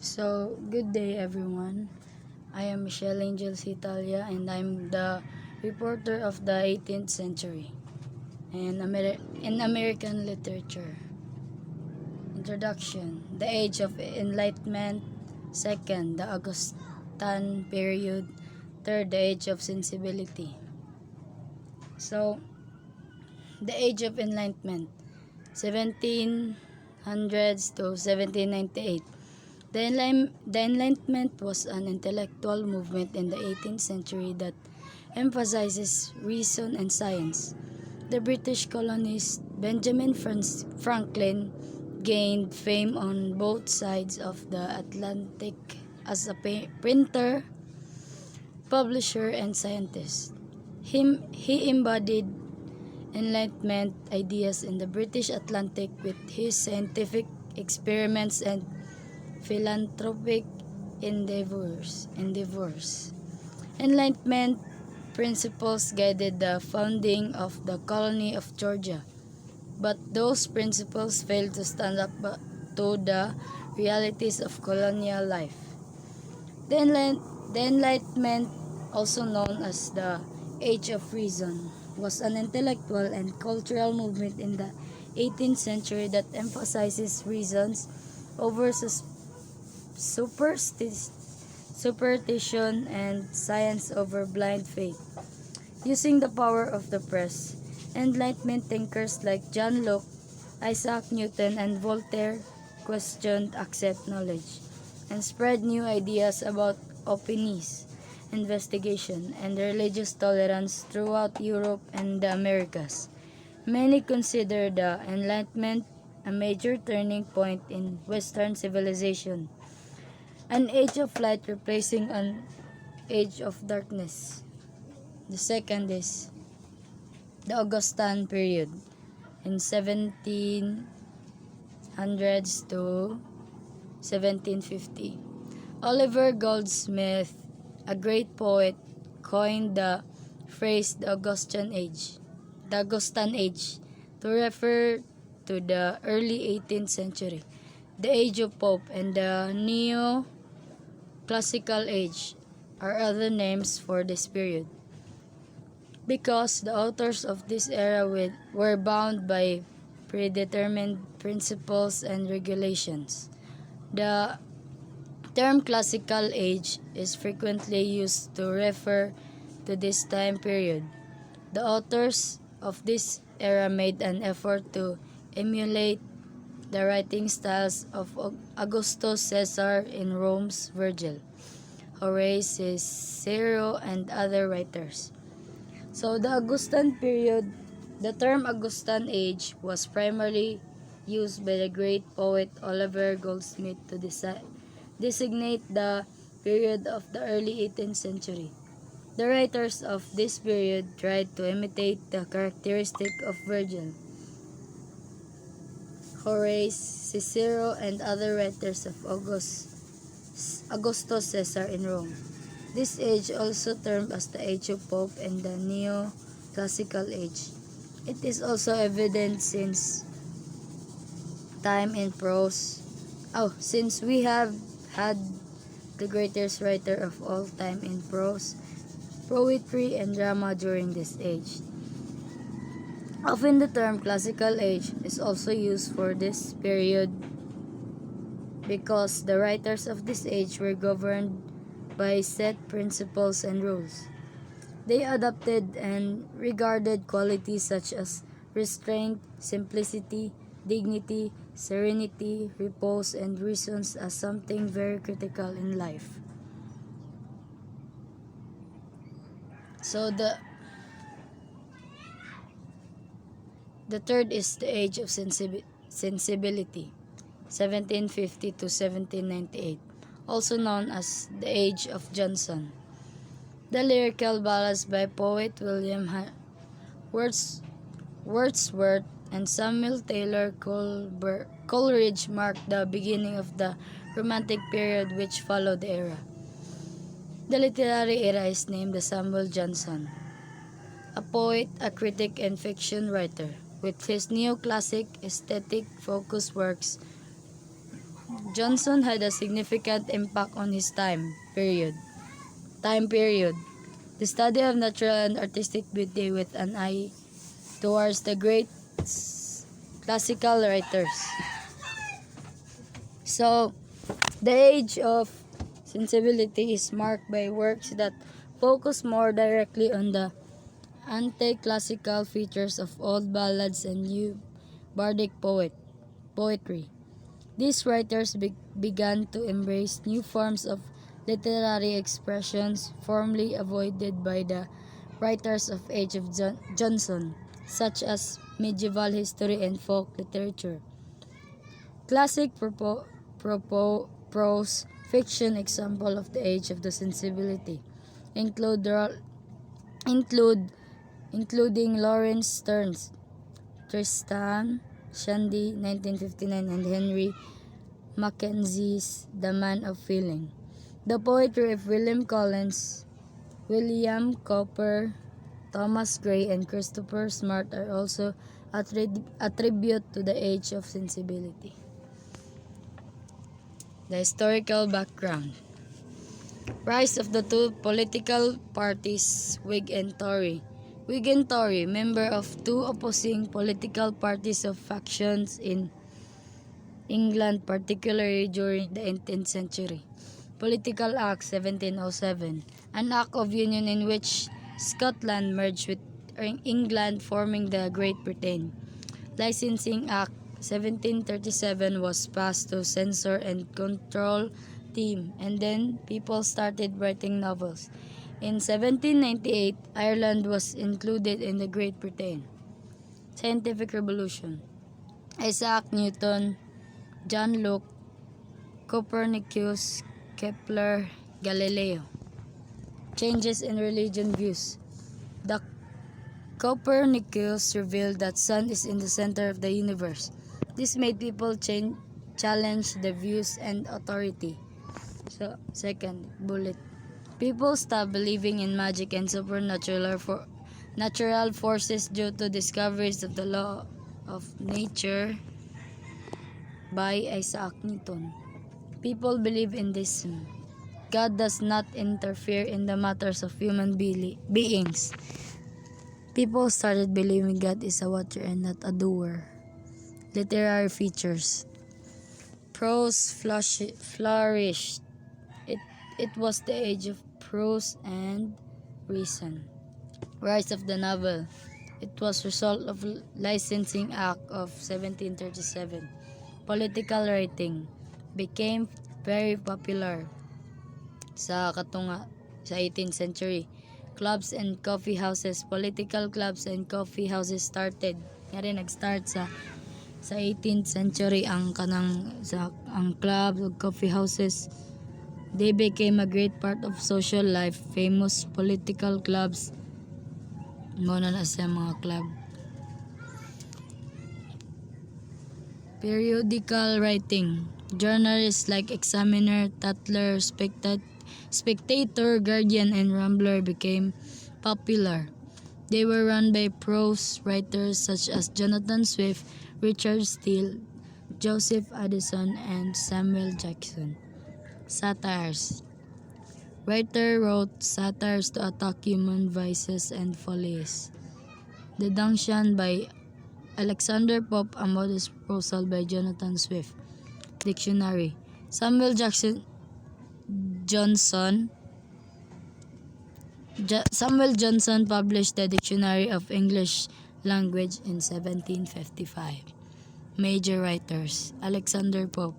Good day everyone. I am Michelle Angel Italia and I'm the reporter of the 18th century in American literature. Introduction: The Age of Enlightenment. Second, the Augustan period. Third, the Age of Sensibility. So, the Age of Enlightenment, 1700s to 1798. The Enlightenment was an intellectual movement in the 18th century that emphasizes reason and science. The British colonist Benjamin Franklin gained fame on both sides of the Atlantic as a printer, publisher, and scientist. He embodied Enlightenment ideas in the British Atlantic with his scientific experiments and philanthropic endeavors. Enlightenment principles guided the founding of the colony of Georgia, but those principles failed to stand up to the realities of colonial life. The Enlightenment, also known as the Age of Reason, was an intellectual and cultural movement in the 18th century that emphasizes reasons over superstition and science over blind faith. Using the power of the press, Enlightenment thinkers like John Locke, Isaac Newton, and Voltaire questioned accept knowledge and spread new ideas about openness, investigation, and religious tolerance throughout Europe and the Americas. Many consider the Enlightenment a major turning point in Western civilization, an age of light replacing an age of darkness. The second is the Augustan period in 1700s to 1750. Oliver Goldsmith, a great poet, coined the phrase the Augustan Age, to refer to the early 18th century, the age of Pope, and the Neo-Classical Age are other names for this period, because the authors of this era were bound by predetermined principles and regulations. The term classical age is frequently used to refer to this time period. The authors of this era made an effort to emulate the writing styles of Augustus Caesar in Rome's Virgil, Horace, Cicero, and other writers. So the Augustan period, the term Augustan age was primarily used by the great poet Oliver Goldsmith to designate the period of the early 18th century. The writers of this period tried to imitate the characteristic of Virgil, Horace, Cicero, and other writers of Augustus Caesar in Rome. This age, also termed as the Age of Pope and the Neo-Classical Age. It is also evident since we have had the greatest writer of all time in prose, poetry, and drama during this age. Often the term classical age is also used for this period because the writers of this age were governed by set principles and rules. They adopted and regarded qualities such as restraint, simplicity, dignity, serenity, repose, and reasons as something very critical in life. So the third is the Age of Sensibility, 1750 to 1798, also known as the Age of Johnson. The lyrical ballads by poet William Wordsworth and Samuel Taylor Coleridge marked the beginning of the Romantic period which followed the era. The literary era is named the Samuel Johnson, a poet, a critic, and fiction writer. With his neoclassic aesthetic focused works, Johnson had a significant impact on his time period. Time period. The study of natural and artistic beauty with an eye towards the great classical writers. So, the age of sensibility is marked by works that focus more directly on the anti-classical features of old ballads and new bardic poetry. These writers began to embrace new forms of literary expressions formerly avoided by the writers of Age of Johnson, such as medieval history and folk literature. Classic prose fiction example of the Age of the Sensibility include including Lawrence Stern's Tristan Shandy 1959 and Henry Mackenzie's The Man of Feeling. The poetry of William Collins, William Cowper, Thomas Gray, and Christopher Smart are also attribute to the Age of Sensibility. The historical background. Rise of the two political parties, Whig and Tory. Whig and Tory, member of two opposing political parties of factions in England, particularly during the 18th century. Political Act 1707, an act of union in which Scotland merged with England, forming the Great Britain. Licensing Act 1737 was passed to censor and control theme, and then people started writing novels. In 1798, Ireland was included in the Great Britain. Scientific Revolution. Isaac Newton, John Locke, Copernicus, Kepler, Galileo. Changes in religion views. The Copernicus revealed that sun is in the center of the universe. This made people challenge the views and authority. So, second bullet. People stopped believing in magic and supernatural natural forces due to discoveries of the law of nature by Isaac Newton. People believe in this. God does not interfere in the matters of human beings. People started believing God is a watcher and not a doer. Literary features. Prose flourished. It was the age of prose and reason. Rise of the novel. It was result of Licensing Act of 1737. Political writing became very popular sa 18th century. Clubs and coffee houses, political clubs and coffee houses started. Nag-start sa 18th century ang clubs ug coffee houses. They became a great part of social life. Famous political clubs mo na sa mga club. Periodical writing. Journalists like Examiner, Tatler, Spectator, Guardian, and Rambler became popular. They were run by prose writers such as Jonathan Swift, Richard Steele, Joseph Addison, and Samuel Jackson. Satires. Writer wrote satires to attack human vices and follies. The Dangshan by Alexander Pope, a modest proposal by Jonathan Swift. Dictionary. Samuel Johnson published the Dictionary of English Language in 1755. Major writers. Alexander Pope.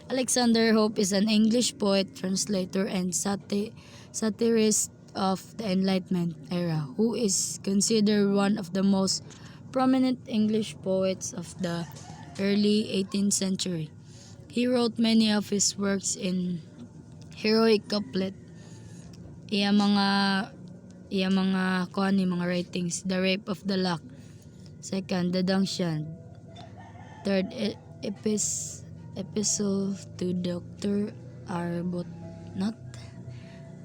Alexander Pope is an English poet, translator, and satirist of the Enlightenment era, who is considered one of the most prominent English poets of the early 18th century. He wrote many of his works in heroic couplet. Iya mga writings. The Rape of the Lock. Second, The Dangshan. Third, Epistle to Dr. Arbuthnot.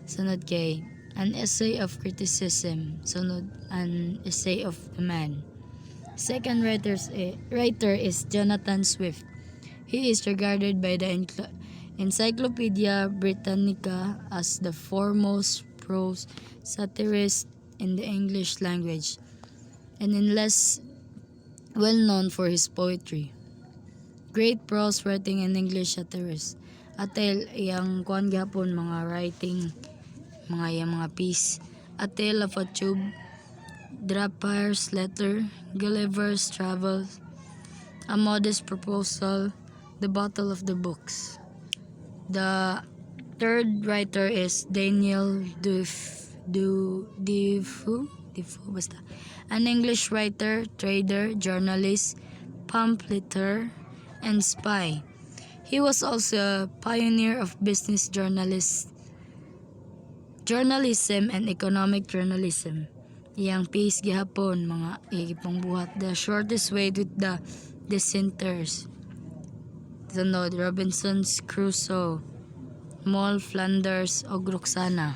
Sunod kay An Essay of Criticism. Sunod, An Essay of the Man. Second writer is Jonathan Swift. He is regarded by the Encyclopedia Britannica as the foremost prose satirist in the English language, and in less well known for his poetry. Great prose writing and English satirist. Atel iyang kuan gyapon mga writing, mga piece. A Tale of a Tube, Drapire's Letter, Gulliver's Travels, A Modest Proposal, The Battle of the Books. The third writer is Daniel Defoe, basta. An English writer, trader, journalist, pamphleteer, and spy. He was also a pioneer of business journalism and economic journalism. Iyang piece gihapon mga igipong buhat, The Shortest Way with the Dissenters. Sunod, Robinson's Crusoe, Moll Flanders o Roxana.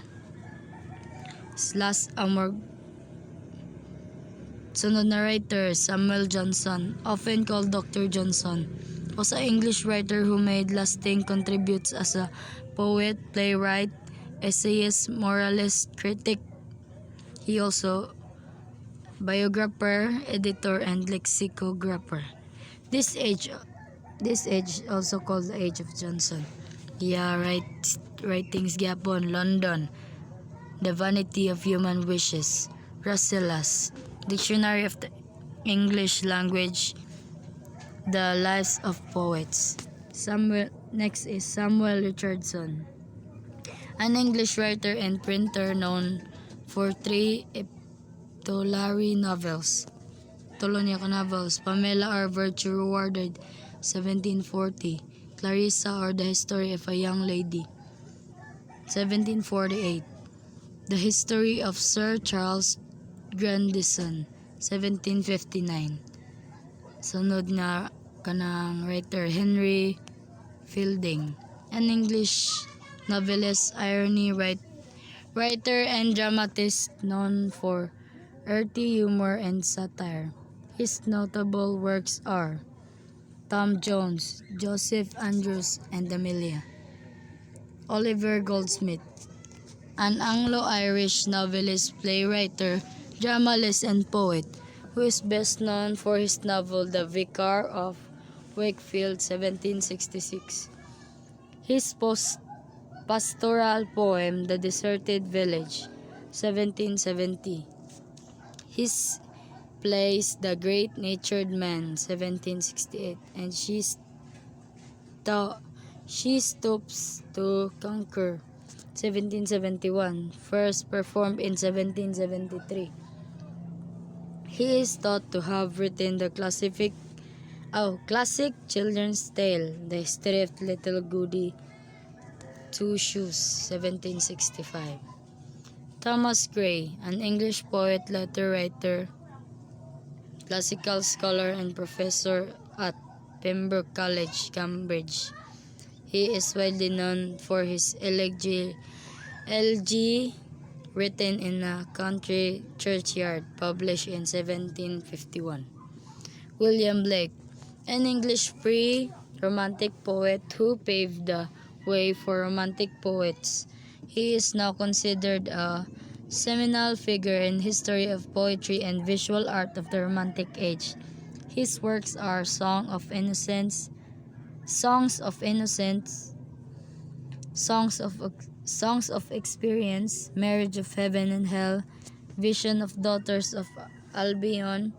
Sunod na writer, Samuel Johnson, often called Dr. Johnson, was an English writer who made lasting contributes as a poet, playwright, essayist, moralist, critic. He also biographer, editor, and lexicographer. This age also called the Age of Johnson. Writings gyapon, London, The Vanity of Human Wishes, Rasselas, Dictionary of the English Language, The Lives of Poets. Next is Samuel Richardson, an English writer and printer known for 3 epistolary novels. Pamela or Virtue Rewarded, 1740. Clarissa or The History of a Young Lady, 1748. The History of Sir Charles Grandison, 1759. Sunod na kanang writer, Henry Fielding, an English novelist, irony writer and dramatist known for earthy humor and satire. His notable works are Tom Jones, Joseph Andrews, and Amelia. Oliver Goldsmith, an Anglo-Irish novelist, playwright, dramatist, and poet, who is best known for his novel The Vicar of Wakefield, 1766. His pastoral poem The Deserted Village, 1770. His plays The Great Natured Man, 1768, and She Stoops to Conquer, 1771, first performed in 1773. He is thought to have written the classic children's tale, The History of Little Goody Two Shoes, 1765. Thomas Gray, an English poet, letter writer, classical scholar, and professor at Pembroke College, Cambridge. He is widely known for his elegy written in a country churchyard, published in 1751. William Blake, an English pre-Romantic poet who paved the way for Romantic poets. He is now considered a seminal figure in history of poetry and visual art of the Romantic Age. His works are Songs of Innocence, Songs of Experience, Marriage of Heaven and Hell, Vision of Daughters of Albion,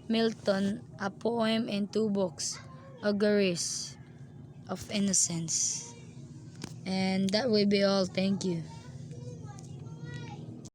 Milton, a poem in 2 books, Auguries of Innocence. And that will be all. Thank you.